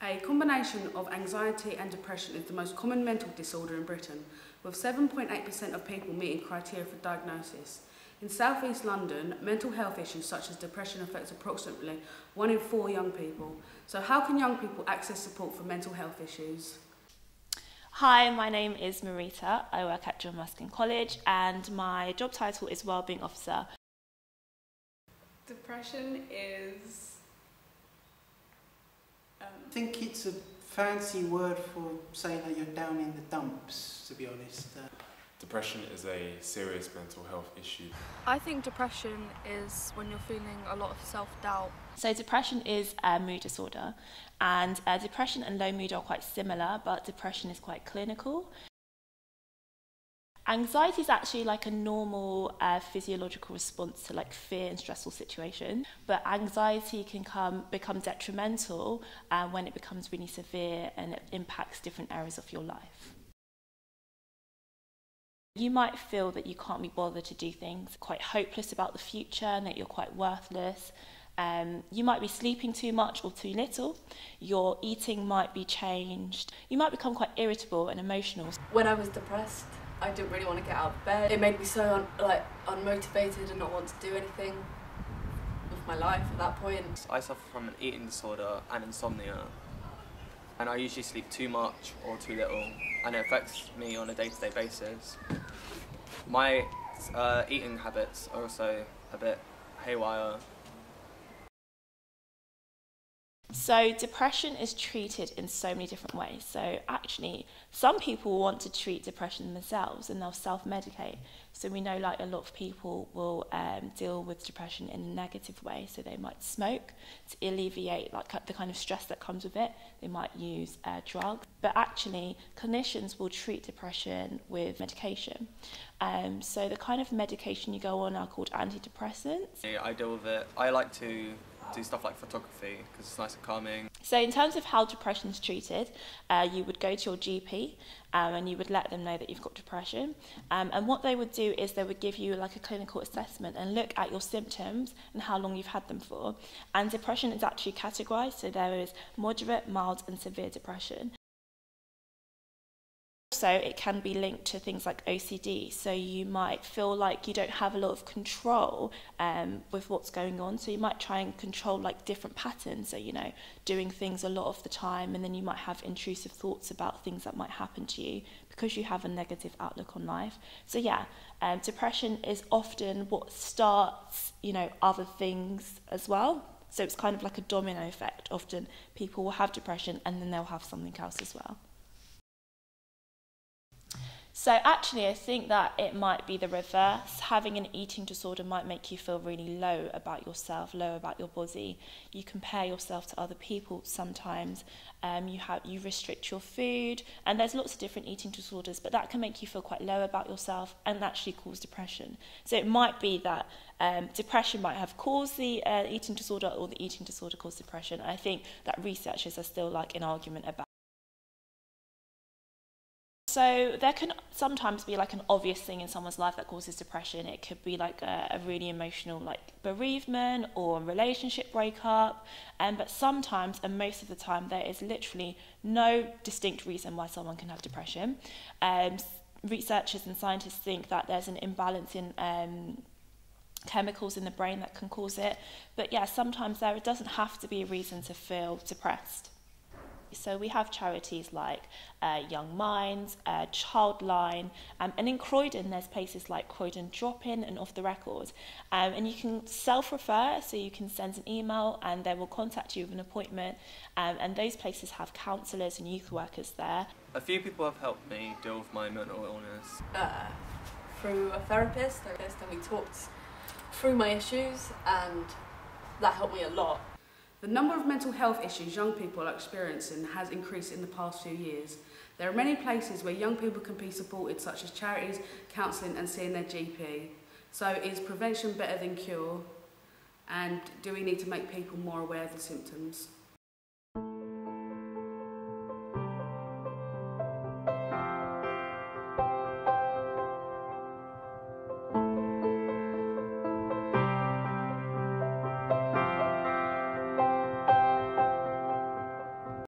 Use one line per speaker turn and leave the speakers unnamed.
A combination of anxiety and depression is the most common mental disorder in Britain, with 7.8% of people meeting criteria for diagnosis. In South East London, mental health issues such as depression affects approximately 1 in 4 young people. So how can young people access support for mental health issues?
Hi, my name is Marita. I work at John Ruskin College and my job title is Wellbeing Officer.
Depression is...
I think it's a fancy word for saying that you're down in the dumps, to be honest.
Depression is a serious mental health issue.
I think depression is when you're feeling a lot of self-doubt.
So depression is a mood disorder, and depression and low mood are quite similar, but depression is quite clinical. Anxiety is actually like a normal physiological response to like fear and stressful situations, but anxiety can become detrimental when it becomes really severe and it impacts different areas of your life. You might feel that you can't be bothered to do things, quite hopeless about the future and that you're quite worthless. You might be sleeping too much or too little. Your eating might be changed. You might become quite irritable and emotional.
When I was depressed, I didn't really want to get out of bed. It made me so unmotivated and not want to do anything with my life at that point.
I suffer from an eating disorder and insomnia, and I usually sleep too much or too little, and it affects me on a day-to-day basis. My eating habits are also a bit haywire.
So depression is treated in so many different ways. So actually, some people want to treat depression themselves and they'll self-medicate. So we know like a lot of people will deal with depression in a negative way. So they might smoke to alleviate like the kind of stress that comes with it. They might use drugs. But actually, clinicians will treat depression with medication. So the kind of medication you go on are called antidepressants.
I deal with it. I like to do stuff like photography because it's nice and calming.
So in terms of how depression is treated, you would go to your GP and you would let them know that you've got depression. And what they would do is they would give you like a clinical assessment and look at your symptoms and how long you've had them for. And depression is actually categorised, so there is moderate, mild and severe depression. So it can be linked to things like OCD, so you might feel like you don't have a lot of control with what's going on, so you might try and control like different patterns, so you know, doing things a lot of the time, and then you might have intrusive thoughts about things that might happen to you because you have a negative outlook on life. So yeah, depression is often what starts, you know, other things as well. So it's kind of like a domino effect. Often people will have depression and then they'll have something else as well. So actually I think that it might be the reverse. Having an eating disorder might make you feel really low about yourself, low about your body. You compare yourself to other people sometimes. You restrict your food, and there's lots of different eating disorders, but that can make you feel quite low about yourself and actually cause depression. So it might be that depression might have caused the eating disorder, or the eating disorder caused depression. I think that researchers are still like in argument about. So there can sometimes be like an obvious thing in someone's life that causes depression. It could be like a really emotional like bereavement or a relationship breakup. But sometimes, and most of the time, there is literally no distinct reason why someone can have depression. Researchers and scientists think that there's an imbalance in chemicals in the brain that can cause it. But yeah, sometimes it doesn't have to be a reason to feel depressed. So we have charities like Young Minds, Childline, and in Croydon there's places like Croydon Drop-In and Off the Record. And you can self-refer, so you can send an email and they will contact you with an appointment. And those places have counsellors and youth workers there.
A few people have helped me deal with my mental illness.
Through a therapist, and we talked through my issues, and that helped me a lot.
The number of mental health issues young people are experiencing has increased in the past few years. There are many places where young people can be supported, such as charities, counselling and seeing their GP. So is prevention better than cure? And do we need to make people more aware of the symptoms?